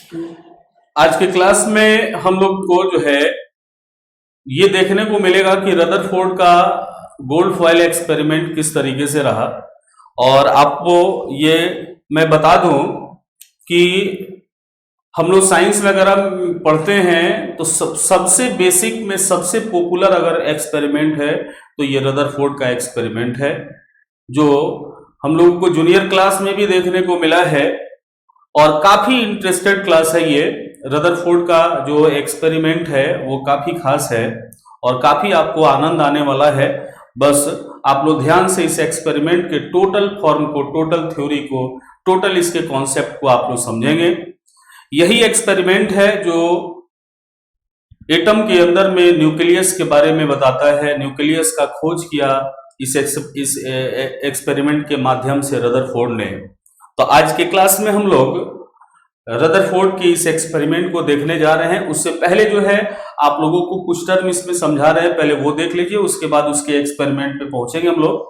आज के क्लास में हम लोग को जो है ये देखने को मिलेगा कि रदरफोर्ड का गोल्ड फॉयल एक्सपेरिमेंट किस तरीके से रहा। और आपको ये मैं बता दूं कि हम लोग साइंस वगैरह पढ़ते हैं तो सबसे बेसिक में सबसे पॉपुलर अगर एक्सपेरिमेंट है तो ये रदरफोर्ड का एक्सपेरिमेंट है, जो हम लोगों को जूनियर क्लास में भी देखने को मिला है और काफी इंटरेस्टेड क्लास है ये। रदरफोर्ड का जो एक्सपेरिमेंट है वो काफी खास है और काफी आपको आनंद आने वाला है। बस आप लोग ध्यान से इस एक्सपेरिमेंट के टोटल फॉर्म को, टोटल थ्योरी को, टोटल इसके कॉन्सेप्ट को आप लोग समझेंगे। यही एक्सपेरिमेंट है जो एटम के अंदर में न्यूक्लियस के बारे में बताता है। न्यूक्लियस का खोज किया इस एक्सपेरिमेंट के माध्यम से रदरफोर्ड ने। तो आज के क्लास में हम लोग रदरफोर्ड के इस एक्सपेरिमेंट को देखने जा रहे हैं। उससे पहले जो है आप लोगों को कुछ टर्म इसमें समझा रहे हैं, पहले वो देख लीजिए, उसके बाद उसके एक्सपेरिमेंट पे पहुंचेंगे हम लोग।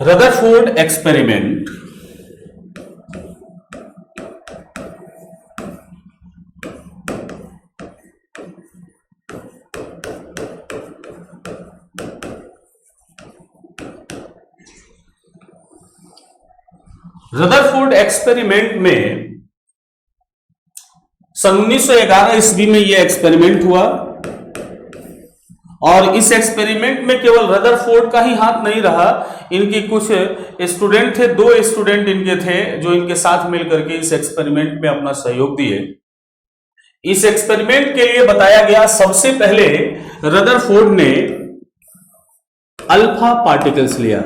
रदरफोर्ड एक्सपेरिमेंट रदरफोर्ड एक्सपेरिमेंट में सन 1911 ईस्वी में यह एक्सपेरिमेंट हुआ और इस एक्सपेरिमेंट में केवल रदरफोर्ड का ही हाथ नहीं रहा, इनके कुछ स्टूडेंट थे, 2 स्टूडेंट इनके थे जो इनके साथ मिलकर के इस एक्सपेरिमेंट में अपना सहयोग दिए। इस एक्सपेरिमेंट के लिए बताया गया सबसे पहले रदरफोर्ड ने अल्फा पार्टिकल्स लिया।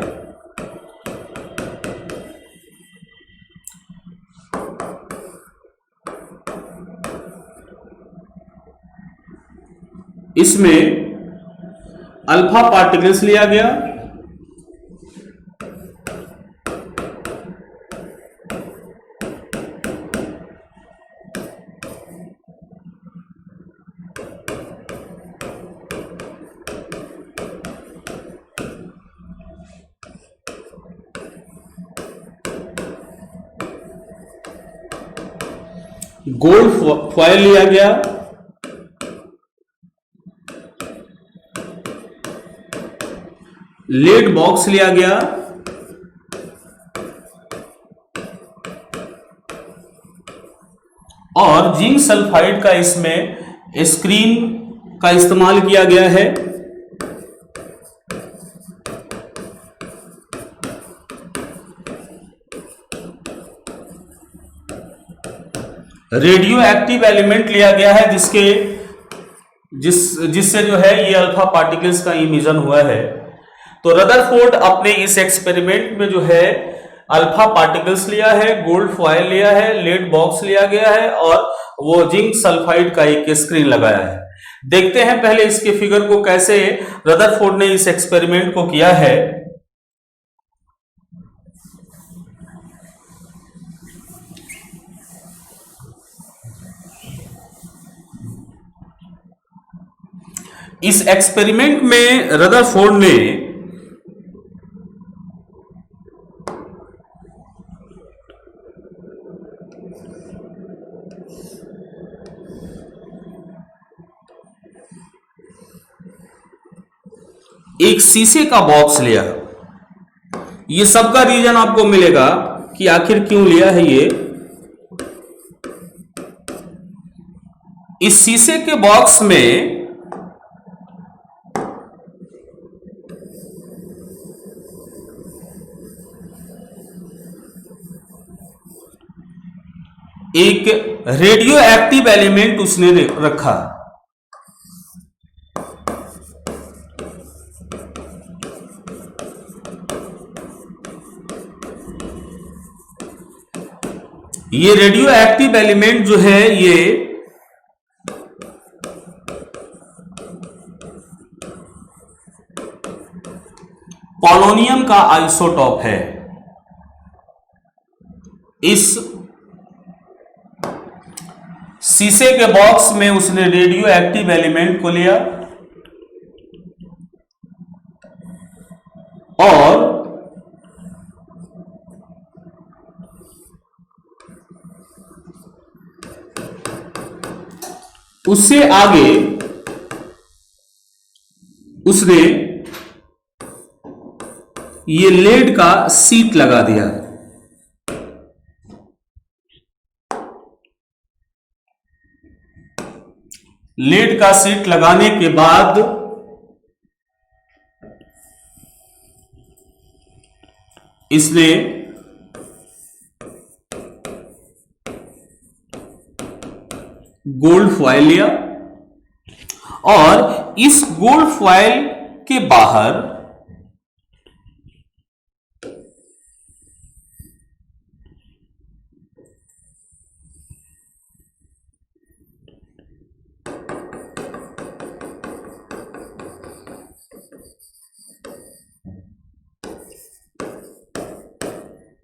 इसमें अल्फा पार्टिकल्स लिया गया गोल्ड फॉयल लिया गया, लेड बॉक्स लिया गया और जिंक सल्फाइड का इसमें स्क्रीन का इस्तेमाल किया गया है। रेडियो एक्टिव एलिमेंट लिया गया है जिससे जो है ये अल्फा पार्टिकल्स का इमिशन हुआ है। तो रदरफोर्ड अपने इस एक्सपेरिमेंट में जो है अल्फा पार्टिकल्स लिया है, गोल्ड फॉयल लिया है, लेड बॉक्स लिया गया है और वो जिंक सल्फाइड का एक स्क्रीन लगाया है। देखते हैं पहले इसके फिगर को कैसे रदरफोर्ड ने इस एक्सपेरिमेंट को किया है। इस एक्सपेरिमेंट में रदरफोर्ड ने एक शीशे का बॉक्स लिया। ये सबका रीजन आपको मिलेगा कि आखिर क्यों लिया है ये। इस शीशे के बॉक्स में एक रेडियो एक्टिव एलिमेंट उसने रखा। ये रेडियो एक्टिव एलिमेंट जो है ये पोलोनियम का आइसोटॉप है। इस शीशे के बॉक्स में उसने रेडियो एक्टिव एलिमेंट को लिया और उससे आगे उसने ये लेड का सीट लगा दिया। लेड का सीट लगाने के बाद इसने गोल्ड फॉयल लिया और इस गोल्ड फॉयल के बाहर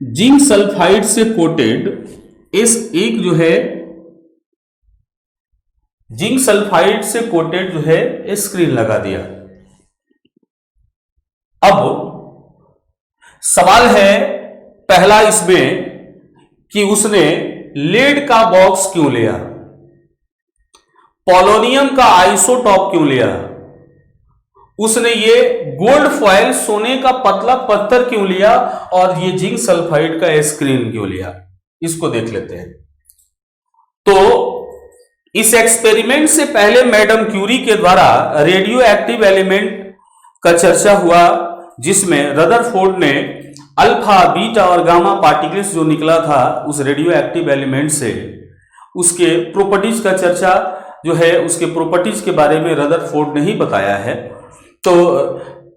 जिंक सल्फाइड से कोटेड इस एक जो है जिंक सल्फाइड से कोटेड जो है स्क्रीन लगा दिया। अब सवाल है पहला इसमें कि उसने लेड का बॉक्स क्यों लिया, पोलोनियम का आइसोटॉप क्यों लिया, उसने ये गोल्ड फॉयल सोने का पतला पत्थर क्यों लिया और ये जिंक सल्फाइड का स्क्रीन क्यों लिया, इसको देख लेते हैं। तो इस एक्सपेरिमेंट से पहले मैडम क्यूरी के द्वारा रेडियो एक्टिव एलिमेंट का चर्चा हुआ, जिसमें रदरफोर्ड ने अल्फा बीटा और गामा पार्टिकल्स जो निकला था उस रेडियो एक्टिव एलिमेंट से, उसके प्रॉपर्टीज का चर्चा जो है, उसके प्रॉपर्टीज के बारे में रदरफोर्ड ने ही बताया है। तो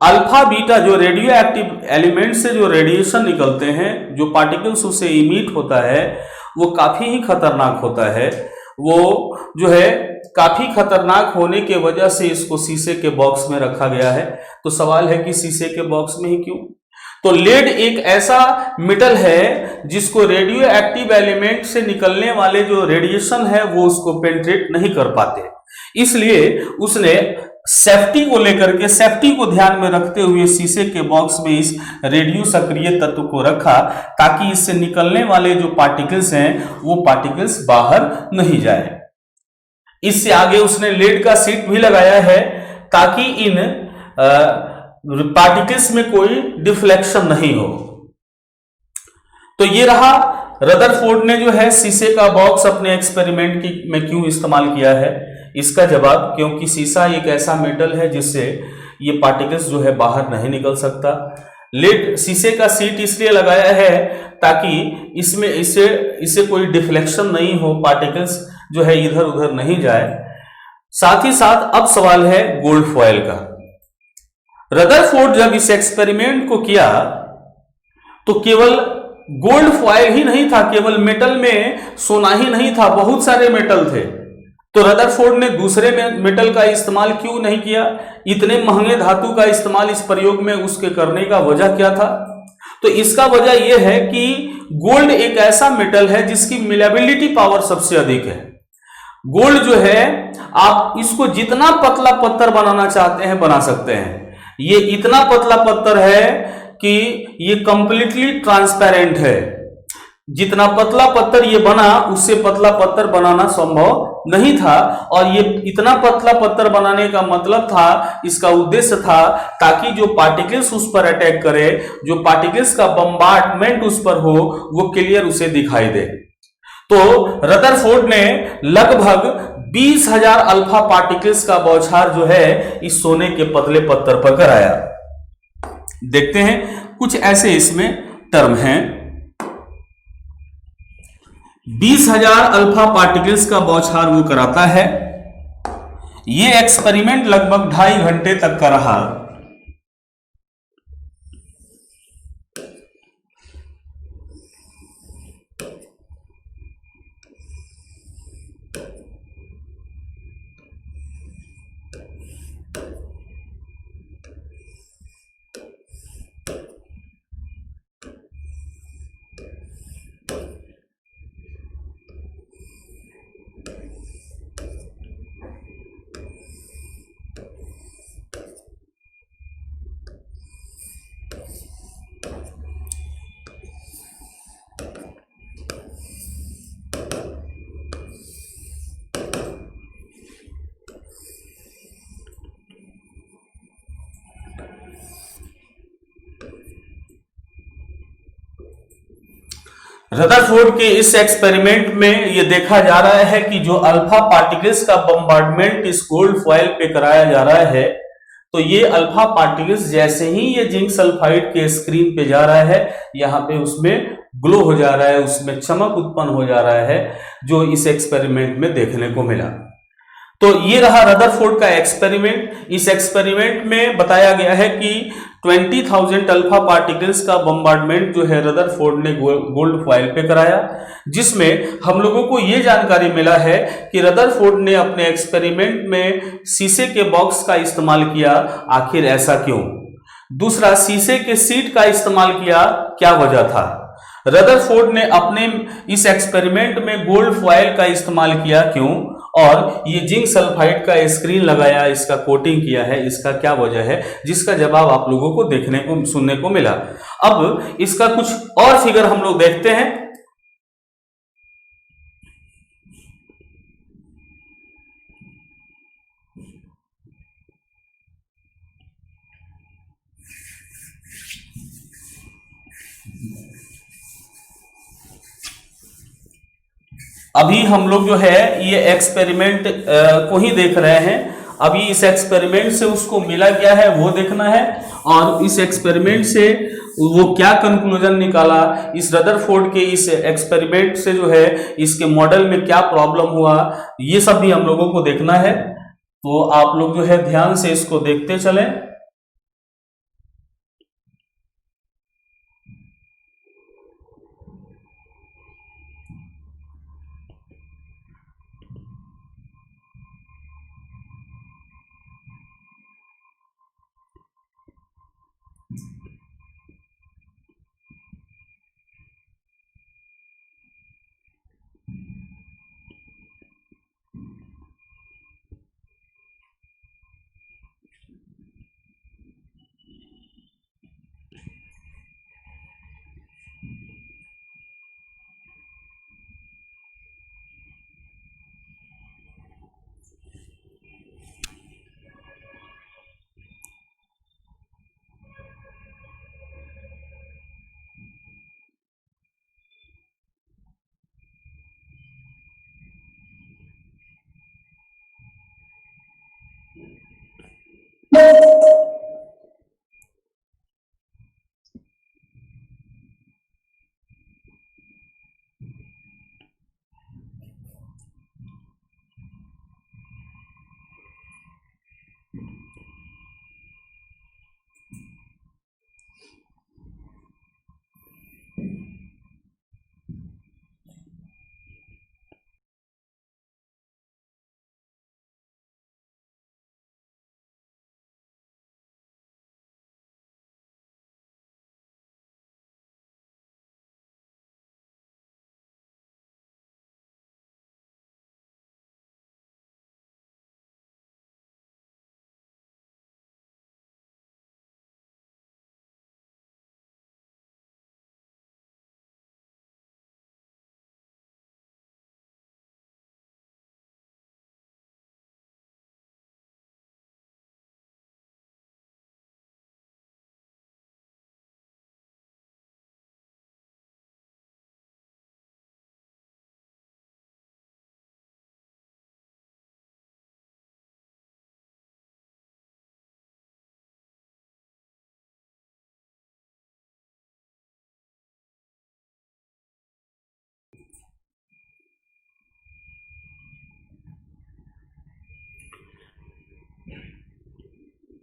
अल्फा बीटा जो रेडियो एक्टिव एलिमेंट से जो रेडिएशन निकलते हैं, जो पार्टिकल्स उससे इमिट होता है, वो काफी ही खतरनाक होता है। वो जो है काफी खतरनाक होने के वजह से इसको शीशे के बॉक्स में रखा गया है। तो सवाल है कि शीशे के बॉक्स में ही क्यों? तो लेड एक ऐसा मेटल है जिसको रेडियो एक्टिव एलिमेंट से निकलने वाले जो रेडिएशन है वो उसको पेनिट्रेट नहीं कर पाते, इसलिए उसने सेफ्टी को लेकर के, सेफ्टी को ध्यान में रखते हुए शीशे के बॉक्स में इस रेडियो सक्रिय तत्व को रखा, ताकि इससे निकलने वाले जो पार्टिकल्स हैं वो पार्टिकल्स बाहर नहीं जाए। इससे आगे उसने लेड का सीट भी लगाया है ताकि इन पार्टिकल्स में कोई डिफ्लेक्शन नहीं हो। तो ये रहा रदरफोर्ड ने जो है शीशे का बॉक्स अपने एक्सपेरिमेंट में क्यों इस्तेमाल किया है, इसका जवाब क्योंकि शीशा एक ऐसा मेटल है जिससे ये पार्टिकल्स जो है बाहर नहीं निकल सकता। लेड शीशे का सीट इसलिए लगाया है ताकि इसमें इससे कोई डिफ्लेक्शन नहीं हो, पार्टिकल्स जो है इधर उधर नहीं जाए। साथ ही साथ अब सवाल है गोल्ड फॉयल का। रदरफोर्ड जब इस एक्सपेरिमेंट को किया तो केवल गोल्ड फॉयल ही नहीं था, केवल मेटल में सोना ही नहीं था, बहुत सारे मेटल थे। तो रदरफोर्ड ने दूसरे मेटल का इस्तेमाल क्यों नहीं किया? इतने महंगे धातु का इस्तेमाल इस प्रयोग में उसके करने का वजह क्या था? तो इसका वजह यह है कि गोल्ड एक ऐसा मेटल है जिसकी मिलेबिलिटी पावर सबसे अधिक है। गोल्ड जो है आप इसको जितना पतला पत्थर बनाना चाहते हैं बना सकते हैं। ये इतना पतला पत्थर है कि ये कंप्लीटली ट्रांसपेरेंट है। जितना पतला पत्थर ये बना उससे पतला पत्थर बनाना संभव नहीं था, और ये इतना पतला पत्थर बनाने का मतलब था, इसका उद्देश्य था ताकि जो पार्टिकल्स उस पर अटैक करे, जो पार्टिकल्स का बम्बार्डमेंट उस पर हो, वो क्लियर उसे दिखाई दे। तो रदरफोर्ड ने लगभग 20,000 अल्फा पार्टिकल्स का बौछार जो है इस सोने के पतले पत्थर पर कराया। देखते हैं कुछ ऐसे इसमें टर्म हैं। 20,000 अल्फा पार्टिकल्स का बौछार वो कराता है। ये एक्सपेरिमेंट लगभग 2.5 घंटे तक का रहा। रदरफोर्ड के इस एक्सपेरिमेंट में ये देखा जा रहा है कि जो अल्फा पार्टिकल्स का बम्बार्डमेंट इस गोल्ड फॉयल पे कराया जा रहा है, तो ये अल्फा पार्टिकल्स जैसे ही ये जिंक सल्फाइड के स्क्रीन पे जा रहा है, यहाँ पे उसमें ग्लो हो जा रहा है, उसमें चमक उत्पन्न हो जा रहा है, जो इस एक्सपेरिमेंट में देखने को मिला। तो ये रहा रदरफोर्ड का एक्सपेरिमेंट। इस एक्सपेरिमेंट में बताया गया है कि 20,000 अल्फा पार्टिकल्स का बम्बार्डमेंट जो है रदरफोर्ड ने गोल्ड फॉयल पे कराया, जिसमें हम लोगों को ये जानकारी मिला है कि रदरफोर्ड ने अपने एक्सपेरिमेंट में शीशे के बॉक्स का इस्तेमाल किया। आखिर ऐसा क्यों? दूसरा, शीशे के सीट का इस्तेमाल किया, क्या वजह था? रदरफोर्ड ने अपने इस एक्सपेरिमेंट में गोल्ड फॉयल का इस्तेमाल किया, क्यों? और ये जिंक सल्फाइड का स्क्रीन लगाया, इसका कोटिंग किया है, इसका क्या वजह है? जिसका जवाब आप लोगों को देखने को सुनने को मिला। अब इसका कुछ और फिगर हम लोग देखते हैं। अभी हम लोग जो है ये एक्सपेरिमेंट को ही देख रहे हैं। अभी इस एक्सपेरिमेंट से उसको मिला क्या है वो देखना है, और इस एक्सपेरिमेंट से वो क्या कंक्लूजन निकाला, इस रदरफोर्ड के इस एक्सपेरिमेंट से जो है इसके मॉडल में क्या प्रॉब्लम हुआ, ये सब भी हम लोगों को देखना है। तो आप लोग जो है ध्यान से इसको देखते चलें।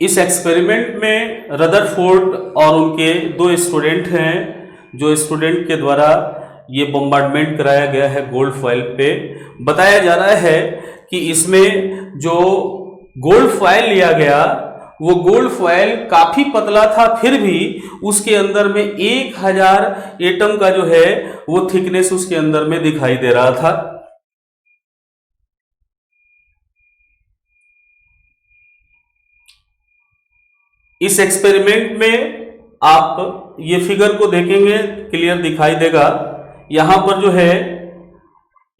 इस एक्सपेरिमेंट में रदरफोर्ड और उनके दो स्टूडेंट हैं, जो स्टूडेंट के द्वारा ये बम्बार्डमेंट कराया गया है गोल्ड फॉयल पे। बताया जा रहा है कि इसमें जो गोल्ड फॉयल लिया गया, वो गोल्ड फॉयल काफी पतला था, फिर भी उसके अंदर में 1000 एटम का जो है वो थिकनेस उसके अंदर में दिखाई दे रहा था। इस एक्सपेरिमेंट में आप ये फिगर को देखेंगे, क्लियर दिखाई देगा। यहां पर जो है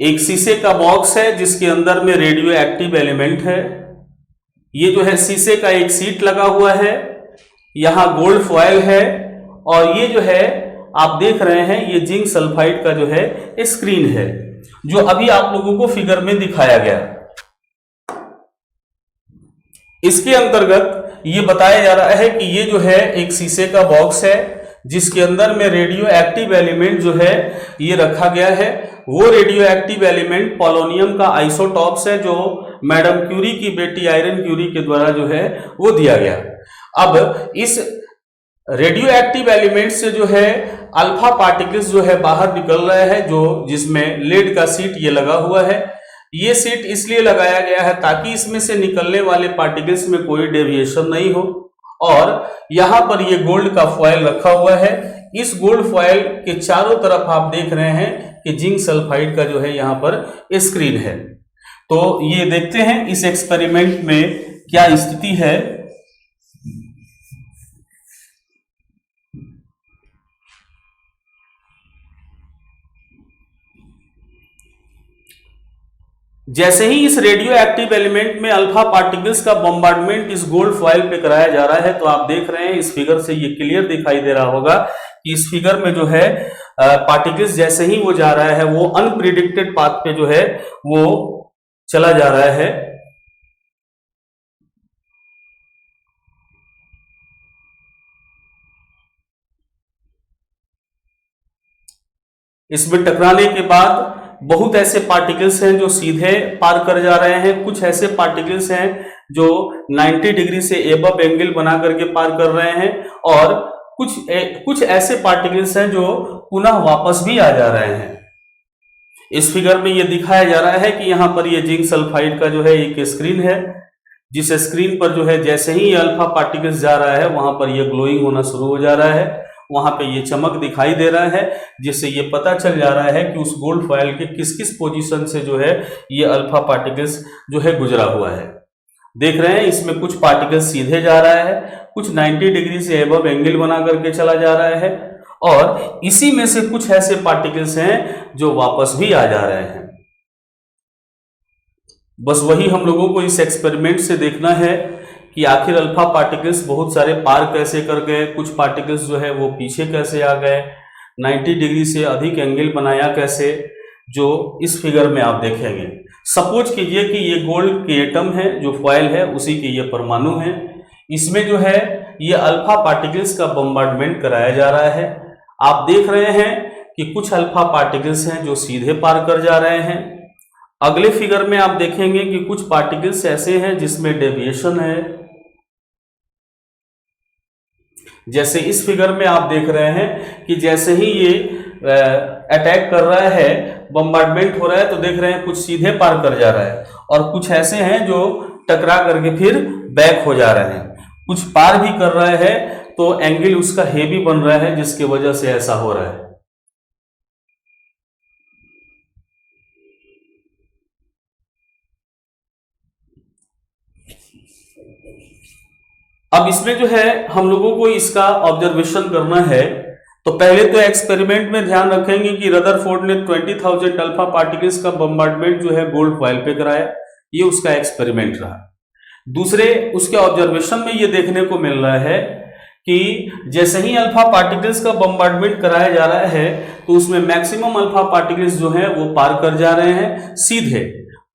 एक शीशे का बॉक्स है जिसके अंदर में रेडियो एक्टिव एलिमेंट है। ये जो है शीशे का एक सीट लगा हुआ है, यहाँ गोल्ड फॉयल है, और ये जो है आप देख रहे हैं ये जिंक सल्फाइड का जो है स्क्रीन है, जो अभी आप लोगों को फिगर में दिखाया गया। इसके अंतर्गत ये बताया जा रहा है कि ये जो है एक शीशे का बॉक्स है, जिसके अंदर में रेडियो एक्टिव एलिमेंट जो है ये रखा गया है। वो रेडियो एक्टिव एलिमेंट पोलोनियम का आइसोटॉप्स है, जो मैडम क्यूरी की बेटी आयरन क्यूरी के द्वारा जो है वो दिया गया। अब इस रेडियो एक्टिव एलिमेंट से जो है अल्फा पार्टिकल्स जो है बाहर निकल रहे हैं, जो जिसमें लेड का सीट ये लगा हुआ है। ये सीट इसलिए लगाया गया है ताकि इसमें से निकलने वाले पार्टिकल्स में कोई डेविएशन नहीं हो। और यहां पर ये गोल्ड का फॉयल रखा हुआ है। इस गोल्ड फॉयल के चारों तरफ आप देख रहे हैं कि जिंक सल्फाइड का जो है यहां पर स्क्रीन है। तो ये देखते हैं इस एक्सपेरिमेंट में क्या स्थिति है। जैसे ही इस रेडियो एक्टिव एलिमेंट में अल्फा पार्टिकल्स का बॉम्बार्डमेंट इस गोल्ड फॉयल पे कराया जा रहा है, तो आप देख रहे हैं इस फिगर से ये क्लियर दिखाई दे रहा होगा कि इस फिगर में जो है पार्टिकल्स जैसे ही वो जा रहा है वो अनप्रिडिक्टेड पाथ पे जो है वो चला जा रहा है। इसमें टकराने के बाद बहुत ऐसे पार्टिकल्स हैं जो सीधे पार कर जा रहे हैं, कुछ ऐसे पार्टिकल्स हैं जो 90 डिग्री से एबव एंगल बना करके पार कर रहे हैं, और कुछ ऐसे पार्टिकल्स हैं जो पुनः वापस भी आ जा रहे हैं। इस फिगर में ये दिखाया जा रहा है कि यहाँ पर ये जिंक सल्फाइड का जो है एक स्क्रीन है, जिस स्क्रीन पर जो है जैसे ही अल्फा पार्टिकल्स जा रहा है वहां पर ये ग्लोइंग होना शुरू हो जा रहा है, वहां पे ये चमक दिखाई दे रहा है, जिससे ये पता चल जा रहा है कि उस गोल्ड फॉयल के किस किस पोजीशन से जो है ये अल्फा पार्टिकल्स जो है गुजरा हुआ है। देख रहे हैं इसमें कुछ पार्टिकल्स सीधे जा रहा है, कुछ 90 डिग्री से एबव एंगल बना करके चला जा रहा है, और इसी में से कुछ ऐसे पार्टिकल्स हैं जो वापस भी आ जा रहे हैं। बस वही हम लोगों को इस एक्सपेरिमेंट से देखना है कि आखिर अल्फा पार्टिकल्स बहुत सारे पार कैसे कर गए, कुछ पार्टिकल्स जो है वो पीछे कैसे आ गए, 90 डिग्री से अधिक एंगल बनाया कैसे, जो इस फिगर में आप देखेंगे। सपोज कीजिए कि ये गोल्ड के एटम है, जो फॉयल है उसी के ये परमाणु है, इसमें जो है ये अल्फा पार्टिकल्स का बम्बार्डमेंट कराया जा रहा है। आप देख रहे हैं कि कुछ अल्फा पार्टिकल्स हैं जो सीधे पार कर जा रहे हैं। अगले फिगर में आप देखेंगे कि कुछ पार्टिकल्स ऐसे हैं जिसमें डेविएशन है। जैसे इस फिगर में आप देख रहे हैं कि जैसे ही ये अटैक कर रहा है, बम्बार्डमेंट हो रहा है, तो देख रहे हैं कुछ सीधे पार कर जा रहा है, और कुछ ऐसे हैं जो टकरा करके फिर बैक हो जा रहे हैं। कुछ पार भी कर रहा है तो एंगल उसका हेवी बन रहा है, जिसकी वजह से ऐसा हो रहा है। अब इसमें जो है हम लोगों को इसका ऑब्जर्वेशन करना है। तो पहले तो एक्सपेरिमेंट में ध्यान रखेंगे कि रदरफोर्ड ने 20,000 अल्फा पार्टिकल्स का बम्बार्डमेंट जो है गोल्ड फॉयल पे कराया, ये उसका एक्सपेरिमेंट रहा। दूसरे उसके ऑब्जर्वेशन में ये देखने को मिल रहा है कि जैसे ही अल्फा पार्टिकल्स का बम्बार्डमेंट कराया जा रहा है तो उसमें मैक्सिमम अल्फा पार्टिकल्स जो है वो पार कर जा रहे हैं सीधे।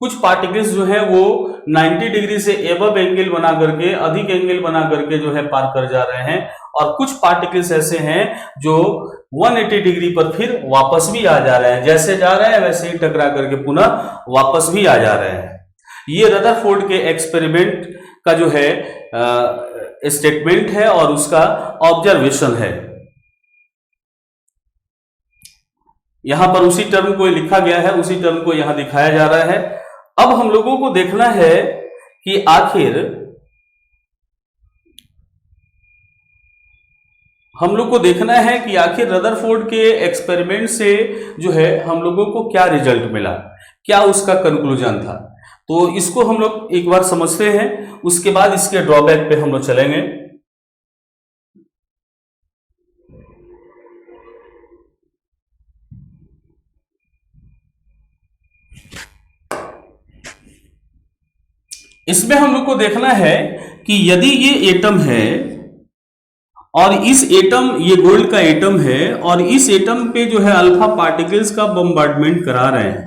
कुछ पार्टिकल्स जो है वो 90 डिग्री से एबव एंगल बना करके, अधिक एंगल बना करके जो है पार कर जा रहे हैं, और कुछ पार्टिकल्स ऐसे हैं जो 180 डिग्री पर फिर वापस भी आ जा रहे हैं, जैसे जा रहे हैं वैसे ही टकरा करके पुनः वापस भी आ जा रहे हैं। ये रदरफोर्ड के एक्सपेरिमेंट का जो है स्टेटमेंट है और उसका ऑब्जर्वेशन है। यहां पर उसी टर्म को लिखा गया है, उसी टर्म को यहां दिखाया जा रहा है। अब हम लोगों को देखना है कि आखिर रदरफोर्ड के एक्सपेरिमेंट से जो है हम लोगों को क्या रिजल्ट मिला, क्या उसका कंक्लूजन था। तो इसको हम लोग एक बार समझते हैं, उसके बाद इसके ड्रॉबैक पे हम लोग चलेंगे। इसमें हम लोग को देखना है कि यदि ये एटम है और इस एटम, ये गोल्ड का एटम है और इस एटम पे जो है अल्फा पार्टिकल्स का बम्बार्डमेंट करा रहे हैं।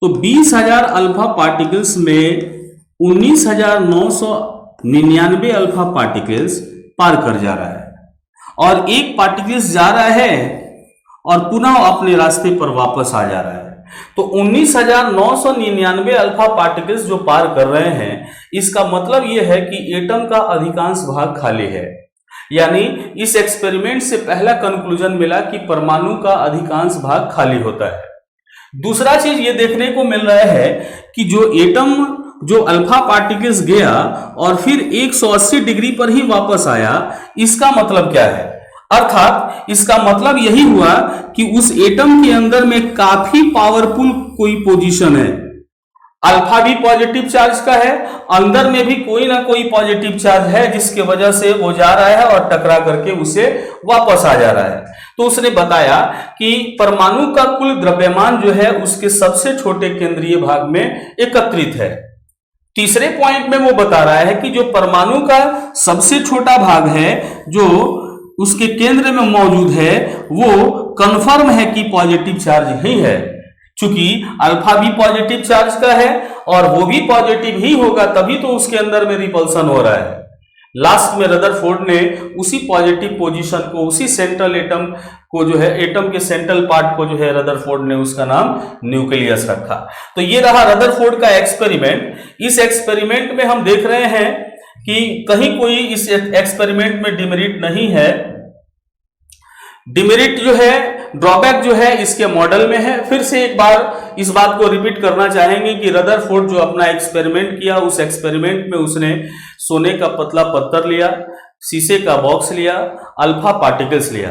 तो 20,000 अल्फा पार्टिकल्स में 19,999 अल्फा पार्टिकल्स पार कर जा रहा है और एक पार्टिकल्स जा रहा है और पुनः अपने रास्ते पर वापस आ जा रहा है। तो 19,999 अल्फा पार्टिकल्स जो पार कर रहे हैं, इसका मतलब यह है कि एटम का अधिकांश भाग खाली है। यानी इस एक्सपेरिमेंट से पहला कंक्लूजन मिला कि परमाणु का अधिकांश भाग खाली होता है। दूसरा चीज ये देखने को मिल रहा है कि जो एटम, जो अल्फा पार्टिकल्स गया और फिर 180 डिग्री पर ही वापस आया, इसका मतलब क्या है? अर्थात इसका मतलब यही हुआ कि उस एटम के अंदर में काफी पावरफुल कोई पोजीशन है। अल्फा भी पॉजिटिव चार्ज का है, अंदर में भी कोई ना कोई पॉजिटिव चार्ज है जिसके वजह से वो जा रहा है और टकरा करके उसे वापस आ जा रहा है। तो उसने बताया कि परमाणु का कुल द्रव्यमान जो है उसके सबसे छोटे केंद्रीय भाग में एकत्रित है। तीसरे पॉइंट में वो बता रहा है कि जो परमाणु का सबसे छोटा भाग है जो उसके केंद्र में मौजूद है, वो कंफर्म है कि पॉजिटिव चार्ज ही है। चूंकि अल्फा भी पॉजिटिव चार्ज का है और वो भी पॉजिटिव ही होगा, तभी तो उसके अंदर में रिपल्सन हो रहा है। लास्ट में रदरफोर्ड ने उसी पॉजिटिव पोजीशन को, उसी सेंट्रल एटम को जो है, एटम के सेंट्रल पार्ट को जो है रदरफोर्ड ने उसका नाम न्यूक्लियस रखा। तो ये रहा रदरफोर्ड का एक्सपेरिमेंट। इस एक्सपेरिमेंट में हम देख रहे हैं कि कहीं कोई इस एक्सपेरिमेंट में डिमेरिट नहीं है। डिमेरिट जो है, ड्रॉबैक जो है इसके मॉडल में है। फिर से एक बार इस बात को रिपीट करना चाहेंगे कि रदरफोर्ड जो अपना एक्सपेरिमेंट किया, उस एक्सपेरिमेंट में उसने सोने का पतला पत्थर लिया, शीशे का बॉक्स लिया, अल्फा पार्टिकल्स लिया।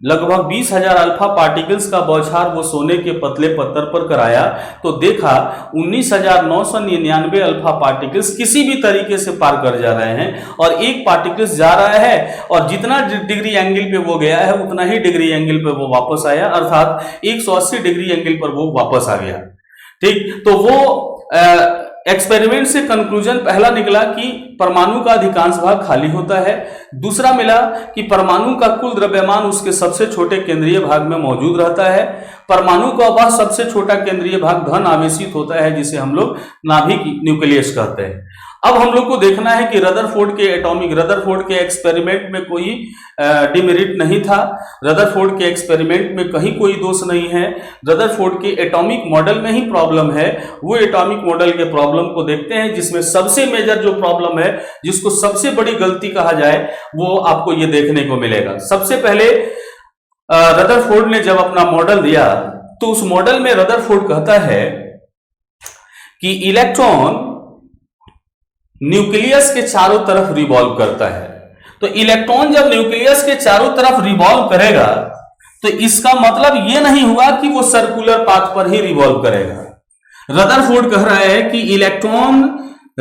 लगभग 20,000 अल्फा पार्टिकल्स का बौछार वो सोने के पतले पत्थर पर कराया तो देखा 19,999 अल्फा पार्टिकल्स किसी भी तरीके से पार कर जा रहे हैं और एक पार्टिकल्स जा रहा है और जितना डिग्री एंगल पे वो गया है उतना ही डिग्री एंगल पे वो वापस आया, अर्थात 180 डिग्री एंगल पर वो वापस आ गया। ठीक, तो वो एक्सपेरिमेंट से कंक्लूजन पहला निकला कि परमाणु का अधिकांश भाग खाली होता है। दूसरा मिला कि परमाणु का कुल द्रव्यमान उसके सबसे छोटे केंद्रीय भाग में मौजूद रहता है। परमाणु का वह सबसे छोटा केंद्रीय भाग धन आवेशित होता है जिसे हम लोग नाभिक न्यूक्लियस कहते हैं। अब हम लोग को देखना है कि रदरफोर्ड के एक्सपेरिमेंट में कोई डिमेरिट नहीं था। रदरफोर्ड के एक्सपेरिमेंट में कहीं कोई दोष नहीं है। रदरफोर्ड के एटॉमिक मॉडल में ही प्रॉब्लम है। वो एटॉमिक मॉडल के प्रॉब्लम को देखते हैं जिसमें सबसे मेजर जो प्रॉब्लम है, जिसको सबसे बड़ी गलती कहा जाए, वो आपको ये देखने को मिलेगा। सबसे पहले रदरफोर्ड ने जब अपना मॉडल दिया तो उस मॉडल में रदरफोर्ड कहता है कि इलेक्ट्रॉन न्यूक्लियस के चारों तरफ रिवॉल्व करता है। तो इलेक्ट्रॉन जब न्यूक्लियस के चारों तरफ रिवॉल्व करेगा तो इसका मतलब यह नहीं हुआ कि वो सर्कुलर पाथ पर ही रिवॉल्व करेगा। रदरफोर्ड कह रहा है कि electron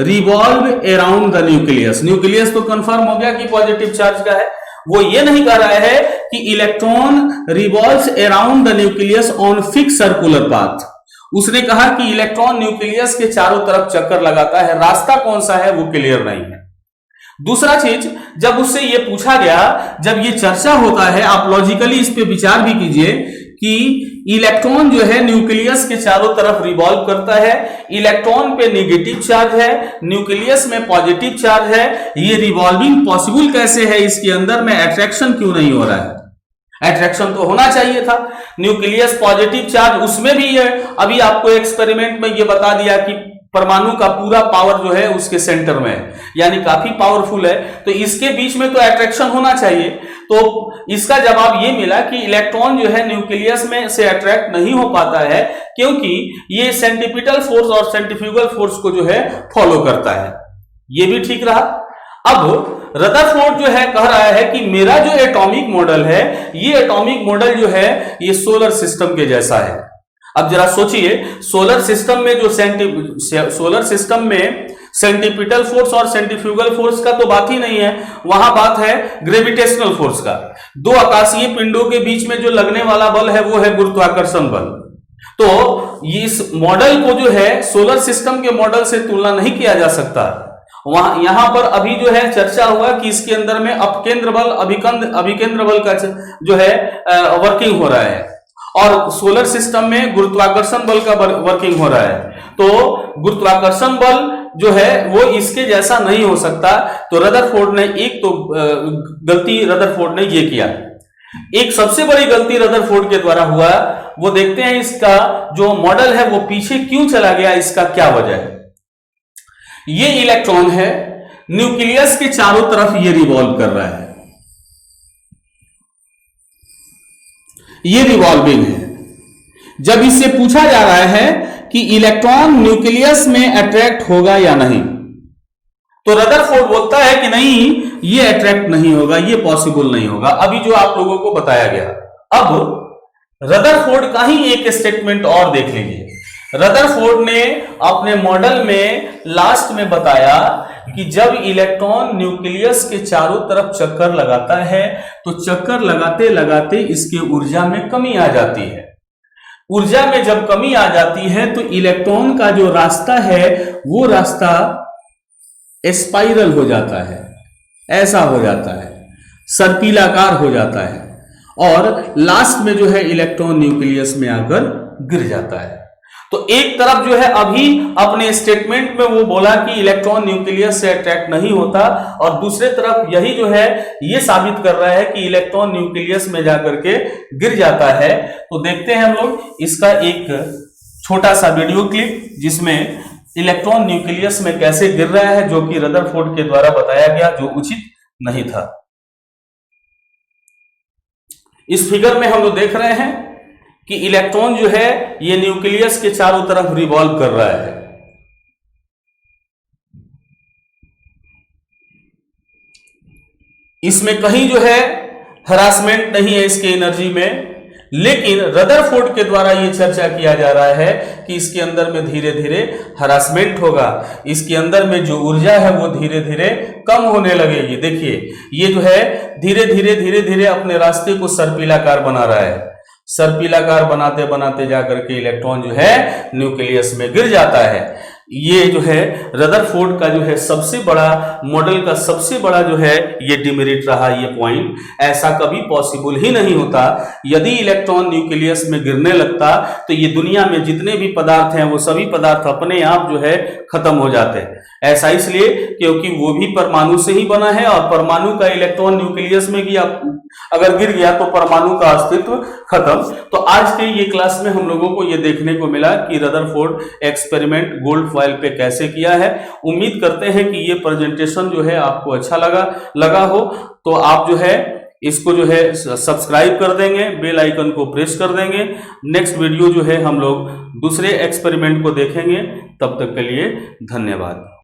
revolve around the nucleus. Nucleus तो कंफर्म हो गया कि पॉजिटिव चार्ज का है। वो ये नहीं कह रहा है कि electron revolves around the nucleus on fix circular path. उसने कहा कि इलेक्ट्रॉन न्यूक्लियस के चारों तरफ चक्कर लगाता है, रास्ता कौन सा है वो क्लियर नहीं है। दूसरा चीज, जब उससे ये पूछा गया, जब ये चर्चा होता है, आप लॉजिकली इस पे विचार भी कीजिए कि इलेक्ट्रॉन जो है न्यूक्लियस के चारों तरफ रिवॉल्व करता है, इलेक्ट्रॉन पे नेगेटिव चार्ज है, न्यूक्लियस में पॉजिटिव चार्ज है, ये रिवॉल्विंग पॉसिबल कैसे है? इसके अंदर में अट्रैक्शन क्यों नहीं हो रहा है? अट्रैक्शन तो होना चाहिए था। न्यूक्लियस पॉजिटिव चार्ज उसमें भी है। अभी आपको एक्सपेरिमेंट में ये बता दिया कि परमाणु का पूरा पावर जो है उसके सेंटर में है, यानी काफी पावरफुल है, तो इसके बीच में तो अट्रैक्शन होना चाहिए। तो इसका जवाब ये मिला कि इलेक्ट्रॉन जो है न्यूक्लियस में से अट्रैक्ट नहीं हो पाता है क्योंकि ये सेंट्रीपिटल फोर्स और सेंट्रीफ्यूगल फोर्स को जो है फॉलो करता है। ये भी ठीक रहा। अब रदरफोर्ड जो है कह रहा है कि मेरा जो एटॉमिक मॉडल है, ये एटॉमिक मॉडल जो है ये सोलर सिस्टम के जैसा है। अब जरा सोचिए, सोलर सिस्टम में सेंट्रीपिटल फोर्स और सेंट्रीफ्यूगल फोर्स का तो बात ही नहीं है, वहां बात है ग्रेविटेशनल फोर्स का। दो आकाशीय पिंडों के बीच में जो लगने वाला बल है वो है गुरुत्वाकर्षण बल। तो इस मॉडल को जो है सोलर सिस्टम के मॉडल से तुलना नहीं किया जा सकता। वहां यहां पर अभी जो है चर्चा हुआ कि इसके अंदर में अपकेंद्र बल अभिकेंद्र बल का जो है वर्किंग हो रहा है, और सोलर सिस्टम में गुरुत्वाकर्षण बल का वर्किंग हो रहा है। तो गुरुत्वाकर्षण बल जो है वो इसके जैसा नहीं हो सकता। तो रदरफोर्ड ने एक तो गलती रदरफोर्ड ने ये किया। एक सबसे बड़ी गलती रदरफोर्ड के द्वारा हुआ, वो देखते हैं इसका जो मॉडल है वो पीछे क्यों चला गया, इसका क्या वजह है। ये इलेक्ट्रॉन है, न्यूक्लियस के चारों तरफ ये रिवॉल्व कर रहा है, ये रिवॉल्विंग है। जब इससे पूछा जा रहा है कि इलेक्ट्रॉन न्यूक्लियस में अट्रैक्ट होगा या नहीं, तो रदरफोर्ड बोलता है कि नहीं, ये अट्रैक्ट नहीं होगा, ये पॉसिबल नहीं होगा। अभी जो आप लोगों को बताया गया, अब रदरफोर्ड का ही एक स्टेटमेंट और देख लीजिए। रदरफोर्ड ने अपने मॉडल में लास्ट में बताया कि जब इलेक्ट्रॉन न्यूक्लियस के चारों तरफ चक्कर लगाता है तो चक्कर लगाते लगाते इसके ऊर्जा में कमी आ जाती है। ऊर्जा में जब कमी आ जाती है तो इलेक्ट्रॉन का जो रास्ता है वो रास्ता स्पाइरल हो जाता है, ऐसा हो जाता है, सर्पिलाकार हो जाता है, और लास्ट में जो है इलेक्ट्रॉन न्यूक्लियस में आकर गिर जाता है। तो एक तरफ जो है अभी अपने स्टेटमेंट में वो बोला कि इलेक्ट्रॉन न्यूक्लियस से अट्रैक्ट नहीं होता, और दूसरे तरफ यही जो है ये साबित कर रहा है कि इलेक्ट्रॉन न्यूक्लियस में जाकर के गिर जाता है। तो देखते हैं हम लोग इसका एक छोटा सा वीडियो क्लिप, जिसमें इलेक्ट्रॉन न्यूक्लियस में कैसे गिर रहा है, जो कि रदरफोर्ड के द्वारा बताया गया, जो उचित नहीं था। इस फिगर में हम लोग देख रहे हैं कि इलेक्ट्रॉन जो है ये न्यूक्लियस के चारों तरफ रिवॉल्व कर रहा है। इसमें कहीं जो है हरासमेंट नहीं है इसके एनर्जी में, लेकिन रदरफोर्ड के द्वारा यह चर्चा किया जा रहा है कि इसके अंदर में धीरे धीरे हरासमेंट होगा, इसके अंदर में जो ऊर्जा है वो धीरे धीरे कम होने लगेगी। देखिए ये जो है धीरे धीरे अपने रास्ते को सर्पिलाकार बना रहा है, सर्पिलाकार बनाते बनाते जाकर के इलेक्ट्रॉन जो है न्यूक्लियस में गिर जाता है। ये जो है रदरफोर्ड का जो है सबसे बड़ा मॉडल का सबसे बड़ा जो है ये डिमेरिट रहा, ये पॉइंट। ऐसा कभी पॉसिबल ही नहीं होता। यदि इलेक्ट्रॉन न्यूक्लियस में गिरने लगता तो ये दुनिया में जितने भी पदार्थ हैं वो सभी पदार्थ अपने आप जो है खत्म हो जाते हैं। ऐसा इसलिए क्योंकि वो भी परमाणु से ही बना है, और परमाणु का इलेक्ट्रॉन न्यूक्लियस में गया अगर गिर गया तो परमाणु का अस्तित्व खत्म। तो आज के ये क्लास में हम लोगों को ये देखने को मिला कि रदरफोर्ड एक्सपेरिमेंट गोल्ड फॉइल पे कैसे किया है। उम्मीद करते हैं कि ये प्रेजेंटेशन जो है आपको अच्छा लगा हो। तो आप जो है इसको जो है सब्सक्राइब कर देंगे, बेल आइकन को प्रेस कर देंगे। नेक्स्ट वीडियो जो है हम लोग दूसरे एक्सपेरिमेंट को देखेंगे। तब तक के लिए धन्यवाद।